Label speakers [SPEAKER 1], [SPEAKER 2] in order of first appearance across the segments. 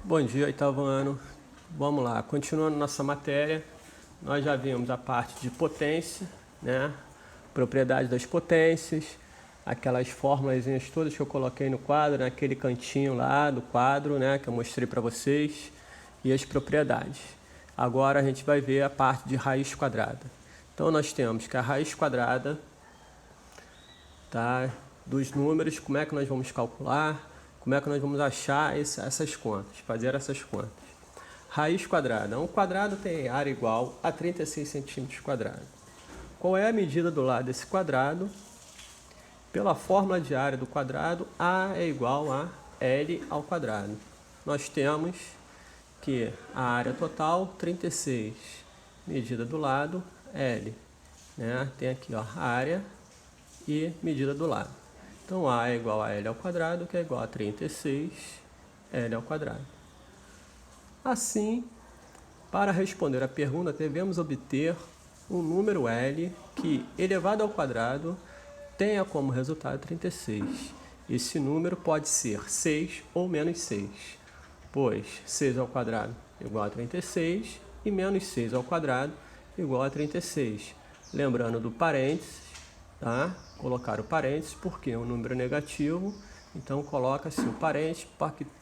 [SPEAKER 1] Bom dia, oitavo ano. Vamos lá, continuando nossa matéria, nós já vimos a parte de potência, né? Propriedade das potências, aquelas fórmulas todas que eu coloquei no quadro, naquele cantinho lá do quadro, né? Que eu mostrei para vocês, e as propriedades. Agora a gente vai ver a parte de raiz quadrada. Então nós temos que a raiz quadrada, tá, dos números, como é que nós vamos calcular, como é que nós vamos achar essas contas, fazer essas contas. Raiz quadrada. Um quadrado tem área igual a 36 centímetros quadrados. Qual é a medida do lado desse quadrado? Pela fórmula de área do quadrado, A é igual a L ao quadrado. Nós temos que a área total, 36, medida do lado, L. Né? Tem aqui ó, a área e medida do lado. Então, A é igual a L ao quadrado, que é igual a 36 L ao quadrado. Assim, para responder a pergunta, devemos obter um número L que, elevado ao quadrado, tenha como resultado 36. Esse número pode ser 6 ou menos 6, pois 6 ao quadrado igual a 36 e menos 6 ao quadrado igual a 36. Lembrando do parênteses, tá? Colocar o parênteses porque é um número negativo, então coloca-se o parênteses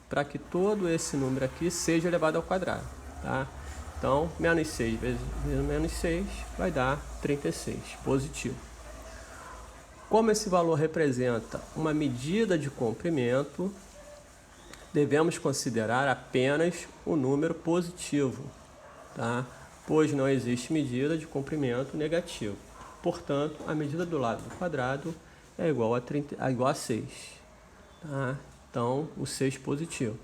[SPEAKER 1] para que todo esse número aqui seja elevado ao quadrado, tá? Então, menos 6 vezes menos 6 vai dar 36, positivo. Como esse valor representa uma medida de comprimento, devemos considerar apenas o número positivo, tá? Pois não existe medida de comprimento negativo. Portanto, a medida do lado do quadrado é igual a 6. Tá? Então, o 6 positivo.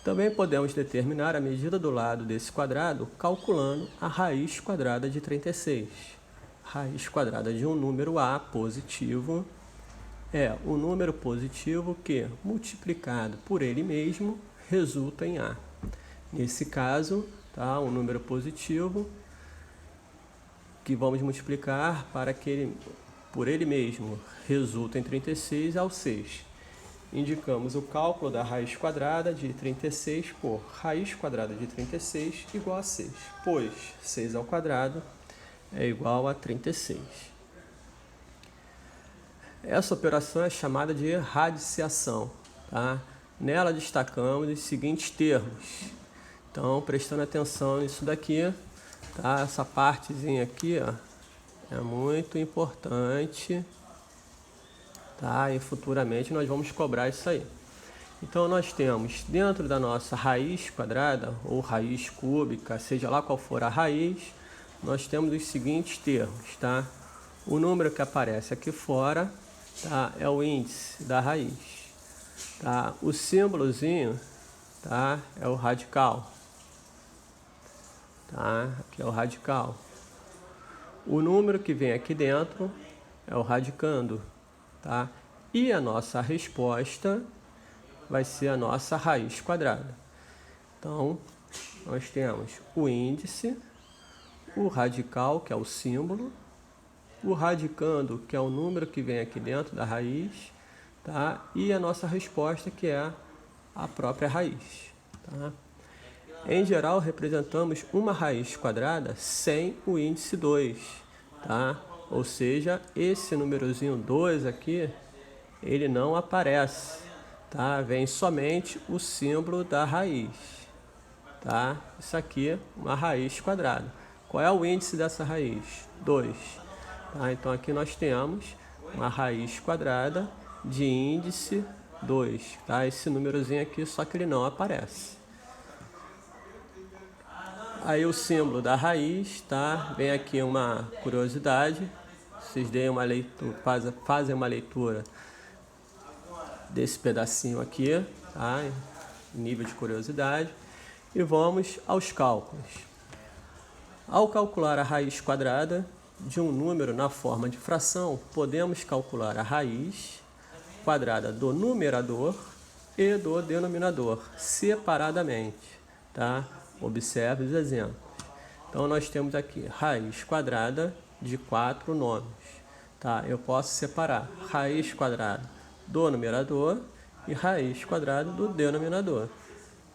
[SPEAKER 1] Também podemos determinar a medida do lado desse quadrado calculando a raiz quadrada de 36. Raiz quadrada de um número A positivo é o número positivo que, multiplicado por ele mesmo, resulta em A. Nesse caso, tá, um número positivo que vamos multiplicar para que ele, por ele mesmo, resulta em 36 ao 6. Indicamos o cálculo da raiz quadrada de 36 por raiz quadrada de 36 igual a 6, pois 6 ao quadrado é igual a 36. Essa operação é chamada de radiciação. Tá? Nela destacamos os seguintes termos. Então, prestando atenção nisso daqui, tá? Essa partezinha aqui ó, é muito importante, tá? E futuramente nós vamos cobrar isso aí. Então, nós temos dentro da nossa raiz quadrada ou raiz cúbica, seja lá qual for a raiz, nós temos os seguintes termos. Tá? O número que aparece aqui fora, tá, é o índice da raiz. Tá? O símbolozinho, tá, é o radical. Tá? Aqui é o radical. O número que vem aqui dentro é o radicando. Tá? E a nossa resposta vai ser a nossa raiz quadrada. Então, nós temos o índice, o radical, que é o símbolo, o radicando, que é o número que vem aqui dentro da raiz, tá? E a nossa resposta, que é a própria raiz. Tá? Em geral, representamos uma raiz quadrada sem o índice 2. Tá? Ou seja, esse númerozinho 2 aqui, ele não aparece. Tá? Vem somente o símbolo da raiz. Tá? Isso aqui é uma raiz quadrada. Qual é o índice dessa raiz? 2. Tá? Então, aqui nós temos uma raiz quadrada de índice 2. Tá? Esse númerozinho aqui, só que ele não aparece. Aí o símbolo da raiz, tá? Vem aqui uma curiosidade. Vocês deem uma leitura, fazem uma leitura desse pedacinho aqui, tá? Nível de curiosidade. E vamos aos cálculos. Ao calcular a raiz quadrada de um número na forma de fração, podemos calcular a raiz quadrada do numerador e do denominador separadamente, tá? Observe os exemplos. Então, nós temos aqui raiz quadrada de 4 nomes. Tá? Eu posso separar raiz quadrada do numerador e raiz quadrada do denominador.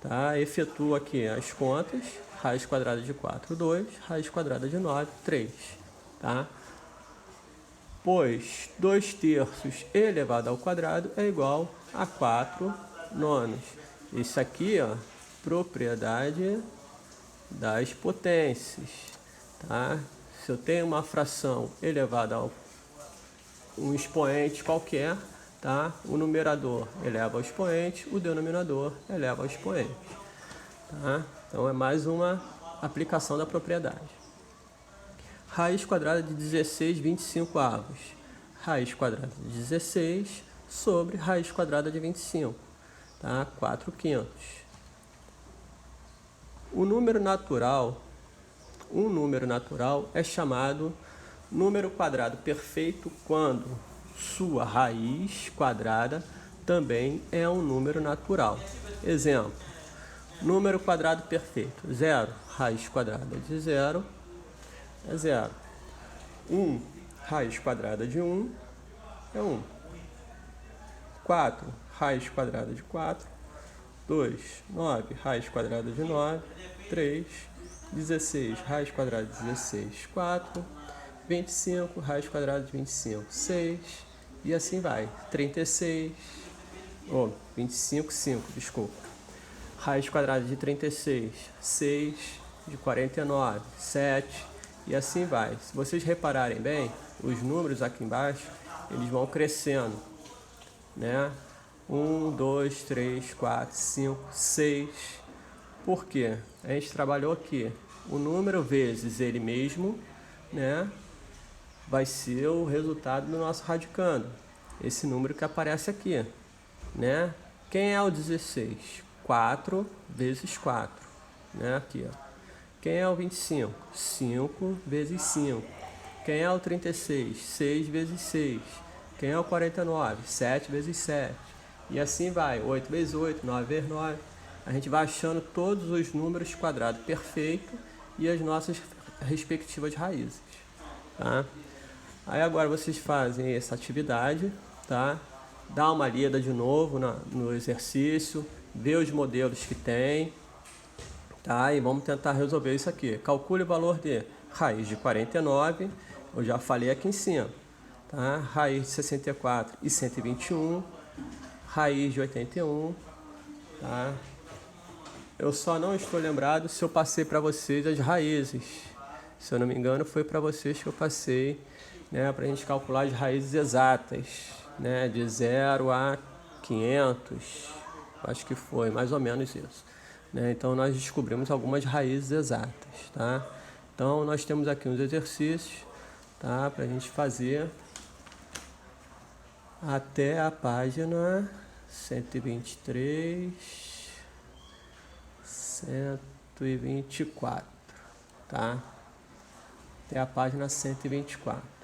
[SPEAKER 1] Tá? Efetuo aqui as contas, raiz quadrada de 4, 2, raiz quadrada de 9, 3. Tá? Pois 2 terços elevado ao quadrado é igual a 4 nonos. Isso aqui, ó, propriedade das potências. Tá? Se eu tenho uma fração elevada a um expoente qualquer, tá? O numerador eleva ao expoente, o denominador eleva ao expoente. Tá? Então é mais uma aplicação da propriedade. Raiz quadrada de 16 25 avos. Raiz quadrada de 16 sobre raiz quadrada de 25. Tá? 4 quintos. Um número natural é chamado número quadrado perfeito quando sua raiz quadrada também é um número natural. Exemplo, número quadrado perfeito. 0, raiz quadrada de 0 é 0. 1, raiz quadrada de 1 é 1. 4, raiz quadrada de 4. 2, 9, raiz quadrada de 9. 3, 16, raiz quadrada de 16, 4. 25, raiz quadrada de 25, 6. E assim vai. 36, 25, 5, desculpa. Raiz quadrada de 36, 6. De 49, 7. E assim vai. Se vocês repararem bem, os números aqui embaixo, eles vão crescendo, né? 1, 2, 3, 4, 5, 6. Por quê? A gente trabalhou aqui. O número vezes ele mesmo, né? Vai ser o resultado do nosso radicando. Esse número que aparece aqui, né? Quem é o 16? 4 vezes 4, né? Aqui, ó. Quem é o 25? 5 vezes 5. Quem é o 36? 6 vezes 6. Quem é o 49? 7 vezes 7. E assim vai, 8 vezes 8, 9 vezes 9. A gente vai achando todos os números quadrados perfeitos e as nossas respectivas raízes, tá? Aí agora vocês fazem essa atividade, tá? Dá uma lida de novo no exercício, vê os modelos que tem, tá? E vamos tentar resolver isso aqui. Calcule o valor de raiz de 49, eu já falei aqui em cima, tá? Raiz de 64 e 121, raiz de 81, tá? Eu só não estou lembrado se eu passei para vocês as raízes. Se eu não me engano, foi para vocês que eu passei, né, para a gente calcular as raízes exatas, né, de 0 a 500, acho que foi mais ou menos isso, né? Então nós descobrimos algumas raízes exatas, tá? Então nós temos aqui uns exercícios, tá, para a gente fazer até a página 123, 124, tá? Até a página 124.